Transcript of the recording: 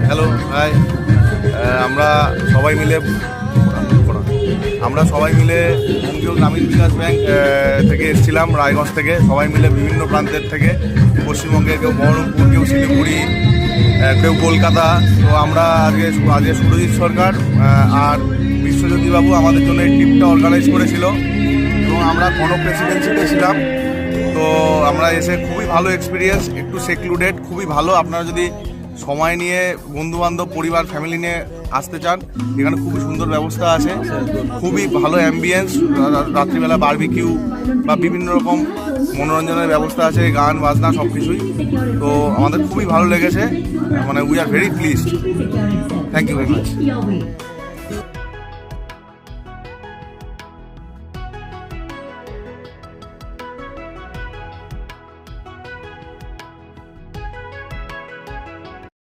Hello hi, আমরা সবাই মিলে বঙ্গীয় গ্রামীণ বিকাশ ব্যাংক থেকে এসেছিলাম, রায়গঞ্জ থেকে। সবাই মিলে বিভিন্ন প্রান্তের থেকে, পশ্চিমবঙ্গের কেউ বহরমপুর, কেউ শিলিগুড়ি, কেউ কলকাতা। তো আমরা আজকে সুরজিৎ সরকার আর বিশ্বজ্যোতিবাবু আমাদের জন্য এই ট্রিপটা অর্গানাইজ করেছিল এবং আমরা কনক প্রেসিডেন্সিতে ছিলাম। তো আমরা এসে খুবই ভালো এক্সপিরিয়েন্স, একটু সেক্লুডেড, খুবই ভালো। আপনারা যদি সময় নিয়ে বন্ধুবান্ধব, পরিবার, ফ্যামিলি নিয়ে আসতে চান, এখানে খুবই সুন্দর ব্যবস্থা আছে, খুবই ভালো অ্যাম্বিয়েন্স, রাত্রিবেলা বারবিকিউ বা বিভিন্ন রকম মনোরঞ্জনের ব্যবস্থা আছে, গান বাজনা সব কিছুই। তো আমাদের খুবই ভালো লেগেছে, মানে we are very pleased. Thank you very much.